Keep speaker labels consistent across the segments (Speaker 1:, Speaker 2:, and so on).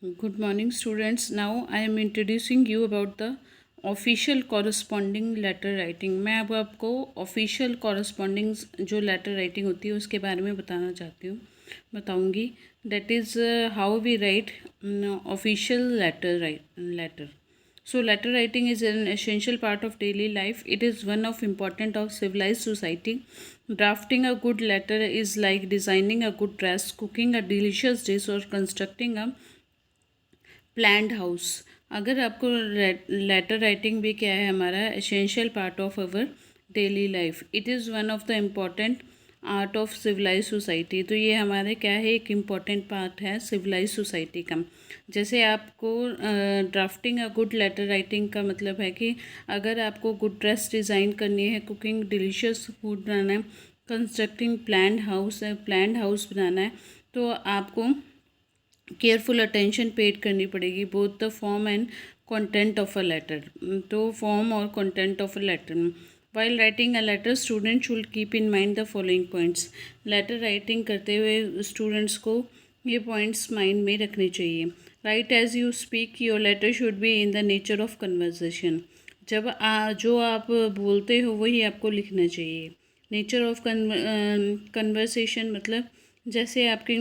Speaker 1: Good morning, students. Now I am introducing you about the official corresponding letter writing. मैं अब आपको official corresponding जो letter writing होती है उसके बारे में बताऊंगी. That is how we write official letter. So letter writing is an essential part of daily life. It is one of important of civilized society. Drafting a good letter is like designing a good dress, cooking a delicious dish, or constructing a planned house. अगर आपको letter writing भी क्या है, हमारा essential part of our daily life. It is one of the important art of civilize society. तो ये हमारे क्या है, एक इम्पॉर्टेंट पार्ट है सिविलाइज सोसाइटी का. जैसे आपको drafting a good letter writing का मतलब है कि अगर आपको गुड ड्रेस डिज़ाइन करनी है, कुकिंग डिलीशियस फूड बनाना है, कंस्ट्रक्टिंग प्लान्ड हाउस बनाना है, तो आपको केयरफुल अटेंशन पेड करनी पड़ेगी both the form and content of a letter. तो फॉर्म और content of a letter. While writing a letter student should keep in mind the following points. Letter writing करते हुए students को ये points mind में रखने चाहिए. Write as you speak. Your letter should be in the nature of conversation. जब जो आप बोलते हो वही आपको लिखना चाहिए. नेचर ऑफ कन्वर्सेशन मतलब जैसे आपकी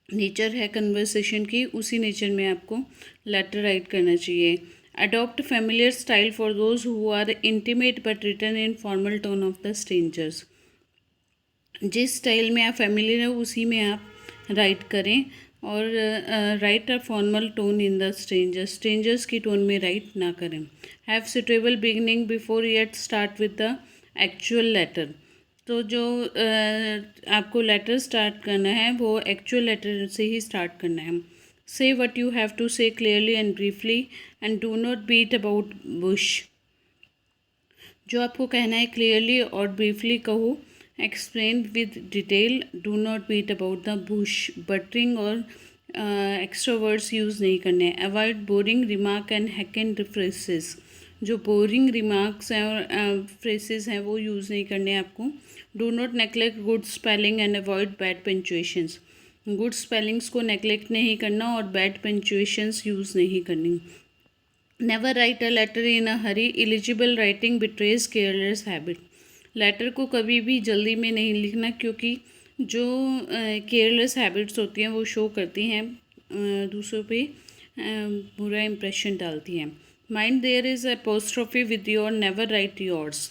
Speaker 1: नेचर है कन्वर्सेशन की, उसी नेचर में आपको लेटर राइट करना चाहिए. Adopt familiar style for those who are intimate but written in formal tone of the strangers. जिस स्टाइल में आप फेमिलियर हो उसी में आप राइट करें और write a formal tone in the strangers की टोन में राइट ना करें. Have suitable beginning before yet start with the actual letter. तो जो आपको लेटर स्टार्ट करना है वो एक्चुअल लेटर से ही स्टार्ट करना है. Say what you have to say clearly and briefly and do not beat about bush. जो आपको कहना है क्लियरली और ब्रीफली कहो. Explain with detail. Do not beat about the bush. Buttering और एक्स्ट्रा वर्ड्स यूज़ नहीं करने. Avoid boring remark and hackneyed phrases. जो बोरिंग रिमार्क्स हैं और फ्रेसेस हैं वो यूज़ नहीं करने आपको. Do not neglect good spelling and avoid bad punctuations. Good spellings को नेगलेक्ट नहीं करना और बैड पंचुएशंस यूज़ नहीं करनी. Never write a letter in a hurry. Illegible writing betrays careless habit. Letter को कभी भी जल्दी में नहीं लिखना क्योंकि जो केयरलेस हैबिट्स होती हैं वो शो करती हैं, दूसरों पे बुरा इम्प्रेशन डालती हैं. Mind there is apostrophe with your. Never write yours.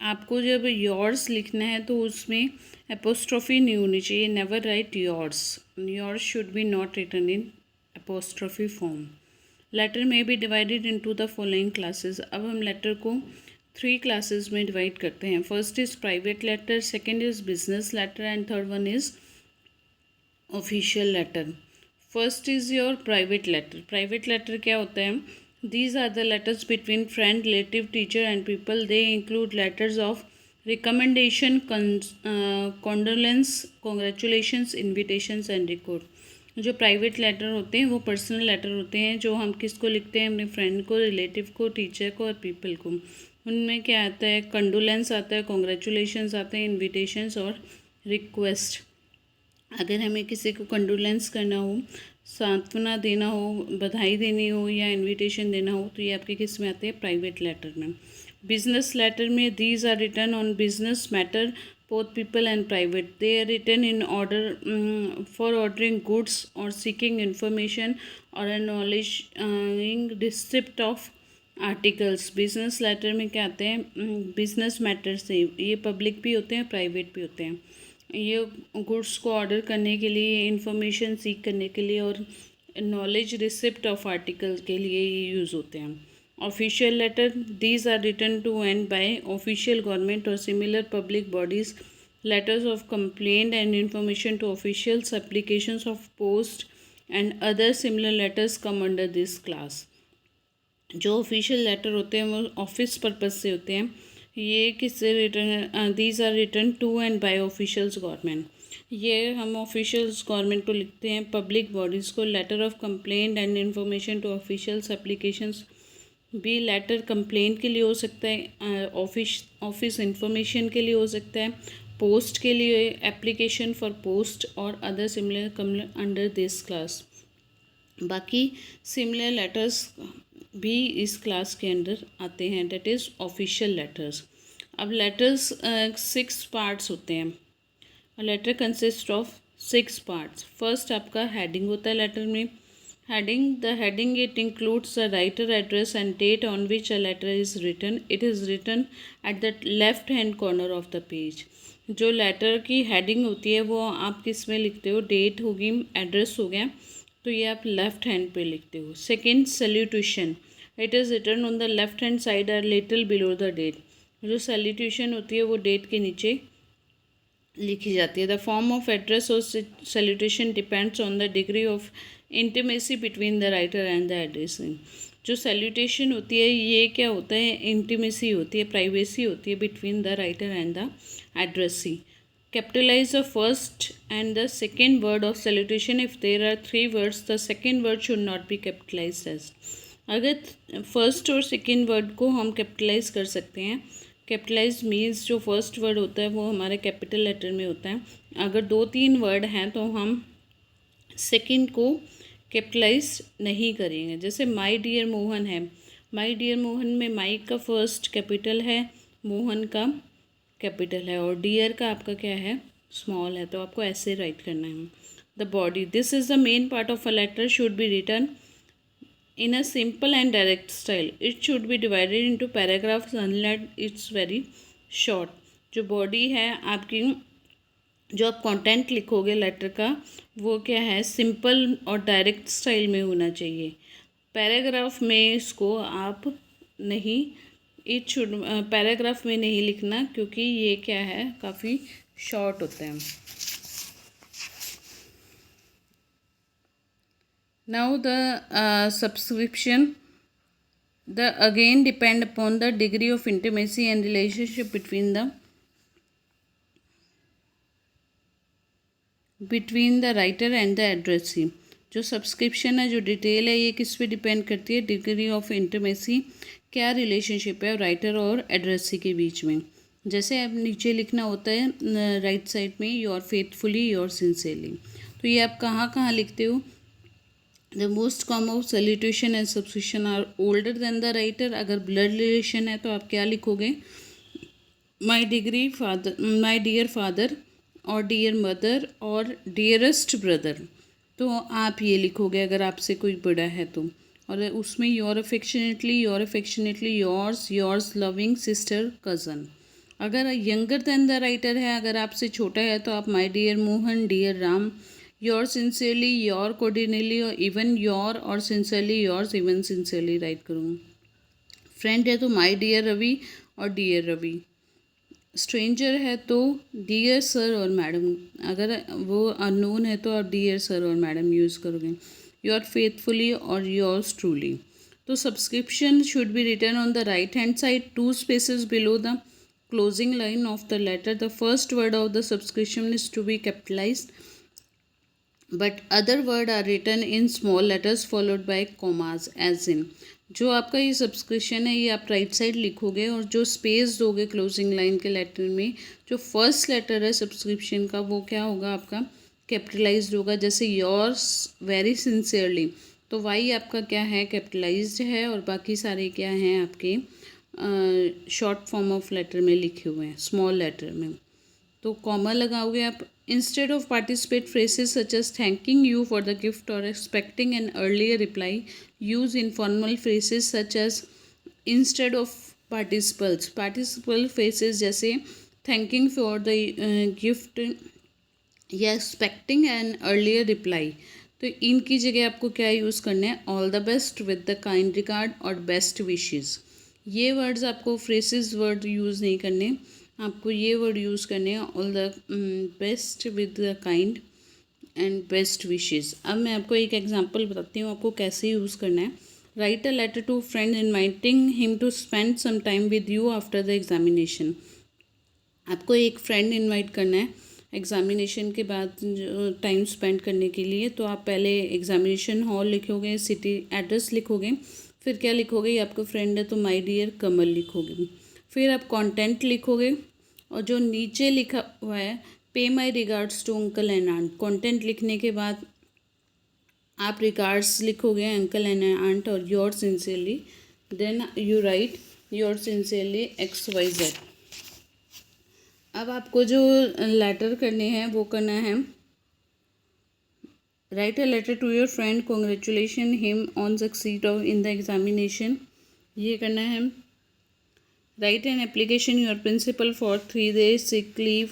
Speaker 1: आपको जब योर्स लिखना है तो उसमें अपोस्ट्रोफी नहीं होनी चाहिए. Never write yours. Yours should be not written in apostrophe form. Letter में be divided into the following classes. अब हम लेटर को 3 क्लासेस में डिवाइड करते हैं. First is private letter, second is business letter and third one is official letter. First is your private letter. Private letter क्या होता है? These are the letters between friend, relative, teacher and people. They include letters of recommendation, condolence, congratulations, invitations and record. जो private letter होते हैं वो personal letter होते हैं जो हम किसको लिखते हैं? अपने फ्रेंड को, रिलेटिव को, टीचर को और पीपल को. उनमें क्या आता है? कंडोलेंस आता है, कॉन्ग्रेचुलेशंस आते हैं, इन्विटेशंस और रिक्वेस्ट. अगर हमें किसी को कंडोलेंस करना हो, सांत्वना देना हो, बधाई देनी हो या इनविटेशन देना हो तो ये आपके किस में आते हैं? प्राइवेट लेटर में. बिजनेस लेटर में these are written on business matter both people and private. They are written in order for ordering goods और सीकिंग इन्फॉर्मेशन और acknowledging receipt of articles. Business letter में क्या आते हैं? बिजनेस मैटर से. ये पब्लिक भी होते हैं, प्राइवेट भी होते हैं. ये गुड्स को ऑर्डर करने के लिए, इंफॉर्मेशन सीख करने के लिए और नॉलेज रिसिप्ट ऑफ आर्टिकल के लिए ये यूज़ होते हैं. Official letter. These are written to and by official government और similar public bodies. Letters of complaint and information to officials. Applications of post and other similar letters come under this class. जो official letter होते हैं वो office purpose से होते हैं. ये किससे written? These are written to and by officials government. ये हम ऑफिशियल्स गवर्नमेंट को लिखते हैं, पब्लिक बॉडीज़ को. Letter of complaint and information to officials. Applications भी लेटर कंप्लेंट के लिए हो सकता है, ऑफिस इंफॉर्मेशन के लिए हो सकता है, पोस्ट के लिए एप्लीकेशन फॉर पोस्ट और other similar come under this class. बाकी सिमिलर लेटर्स भी इस क्लास के अंदर आते हैं, दैट इज़ ऑफिशियल लेटर्स। अब लेटर्स 6 पार्ट्स होते हैं। Letter consist of 6 parts. First आपका हेडिंग होता है लेटर में। Heading it includes the writer address and date on which a letter is written. It is written at the left hand corner of the page. जो letter की heading होती है वो आप किस में लिखते हो, डेट होगी, एड्रेस हो गया, तो ये आप लेफ्ट हैंड पे लिखते हो। Second, salutation, it is written on the left hand side और लिटिल बिलो द डेट। जो सैल्यूटेशन होती है वो डेट के नीचे लिखी जाती है। द फॉर्म ऑफ एड्रेस और salutation depends on the degree of intimacy between the writer and the addressing. जो सैल्यूटेशन होती है ये क्या होता है, इंटीमेसी होती है, प्राइवेसी होती है between the writer and the addressee. Capitalize the first and the second word of salutation. If there are 3 words, the second word should not be capitalized as. अगर फर्स्ट और सेकेंड वर्ड को हम capitalise कर सकते हैं, capitalise means जो first word होता है वो हमारे कैपिटल लेटर में होता है। अगर 2-3 वर्ड हैं तो हम सेकेंड को कैपिटलाइज नहीं करेंगे। जैसे माई डियर मोहन है, माई डियर मोहन में माई का फर्स्ट कैपिटल है, मोहन का कैपिटल है, और डियर का आपका क्या है, स्मॉल है, तो आपको ऐसे राइट करना है। The body, this is the main part of a letter, should be written in a simple and direct style. It should be divided into paragraphs unless it's very short. जो body है आपकी, जो आप content लिखोगे letter का, वो क्या है, सिंपल और डायरेक्ट स्टाइल में होना चाहिए। पैराग्राफ में इसको आप नहीं, इट शुड पैराग्राफ में नहीं लिखना, क्योंकि ये क्या है, काफ़ी शॉर्ट होते हैं। Now the subscription, the again depend upon the degree of intimacy and relationship between the writer and the addressee. जो सब्सक्रिप्शन है, जो डिटेल है, ये किस पे डिपेंड करती है, डिग्री ऑफ इंटीमेसी, क्या रिलेशनशिप है राइटर और एड्रेसी के बीच में। जैसे अब नीचे लिखना होता है राइट साइड में, योर फेथफुली, योर सिंसियरली, तो ये आप कहाँ कहाँ लिखते हो। The most common salutation and subscription are older than the writer. अगर ब्लड रिलेशन है तो आप क्या लिखोगे, माई डियर फादर और डियर मदर और डियरेस्ट ब्रदर, तो आप ये लिखोगे अगर आपसे कोई बड़ा है तो। और उसमें your affectionately yours loving sister cousin. अगर यंगर देन द राइटर है, अगर आपसे छोटा है, तो आप my dear Mohan, dear Ram, your sincerely, your cordially, और इवन योर, और sincerely yours, even sincerely write करूँगी। फ्रेंड है तो माई डियर रवि और डियर रवि। स्ट्रेंजर है तो डियर सर और मैडम, अगर वो अननोन है तो आप डियर सर और मैडम यूज़ करोगे। योर फेथफुली और योर्स ट्रूली। तो subscription should be written on the right hand side, 2 spaces below the closing line of the letter. The first word of the subscription is to be capitalized, but other word are written in small letters followed by commas, as in. जो आपका ये subscription है ये आप right side लिखोगे, और जो space दोगे क्लोजिंग लाइन के लेटर में, जो फर्स्ट लेटर है सब्सक्रिप्शन का, वो क्या होगा, आपका कैपिटलाइज्ड होगा। जैसे योर्स वेरी सिंसियरली, तो वाई आपका क्या है, कैपिटलाइज्ड है, और बाकी सारे क्या हैं आपके शॉर्ट फॉर्म ऑफ लेटर में लिखे हुए हैं, स्मॉल लेटर में। तो कॉमा लगाओगे आप। Instead of participate phrases such as thanking you for the gift और expecting an earlier reply, use informal phrases such as instead of participles. Participle phrases जैसे थैंकिंग फॉर द गिफ्ट या expecting an earlier reply, तो इनकी जगह आपको क्या use करना है, all the best, with the kind regard और बेस्ट विशेज़। ये वर्ड्स आपको फ्रेसेस वर्ड यूज़ नहीं करने, आपको ये वर्ड यूज़ करने हैं, all the best with the kind and best wishes. अब मैं आपको एक एग्जांपल बताती हूँ आपको कैसे यूज़ करना है। Write a letter to friend inviting him to spend some time with you after the examination. आपको एक फ्रेंड इनवाइट करना है एग्ज़ामिनेशन के बाद टाइम स्पेंड करने के लिए, तो आप पहले एग्ज़ामिनेशन हॉल लिखोगे, सिटी एड्रेस लिखोगे, फिर क्या लिखोगे, ये आपका फ्रेंड है तो माय डियर कमल लिखोगे, फिर आप कंटेंट लिखोगे, और जो नीचे लिखा हुआ है पे my regards to uncle and aunt, content लिखने के बाद आप रिगार्ड्स लिखोगे अंकल एंड आंट और your sincerely, then you write your sincerely XYZ। अब आपको जो लेटर करने हैं वो करना है, write a letter to your friend congratulation him on succeed in the examination, ये करना है। Write an application your principal for 3 days sick leave,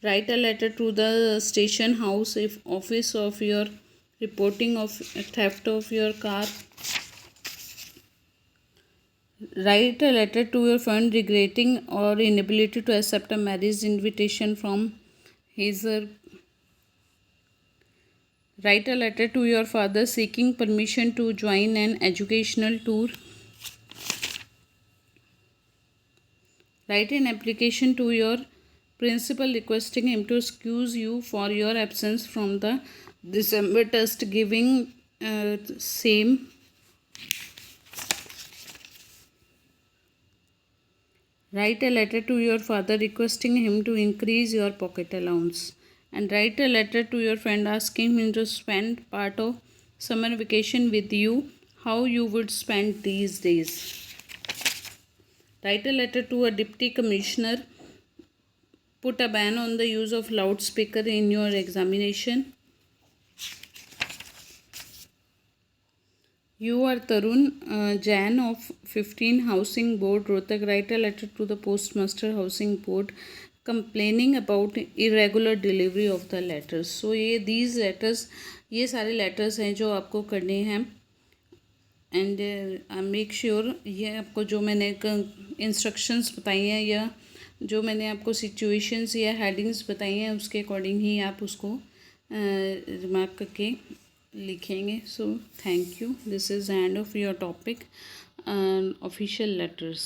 Speaker 1: write a letter to the station house if office of your reporting of theft of your car, write a letter to your friend regretting or inability to accept a marriage invitation from his or write a letter to your father seeking permission to join an educational tour, write an application to your principal requesting him to excuse you for your absence from the December test giving same, write a letter to your father requesting him to increase your pocket allowance, and write a letter to your friend asking him to spend part of summer vacation with you, how you would spend these days. Write a letter to a deputy commissioner, put a ban on the use of loudspeaker in your examination. You are Tarun Jain of 15 Housing Board Rohtak. Write a letter to the Postmaster Housing Board complaining about irregular delivery of the letters. So these letters, ये सारे letters हैं जो आपको करने हैं। And make sure ये आपको जो मैंने इंस्ट्रक्शंस बताई हैं या जो मैंने आपको सिचुएशंस या हेडिंग्स बताई हैं उसके अकॉर्डिंग ही आप उसको रिमार्क करके लिखेंगे। So thank you, this is the end of your topic official letters.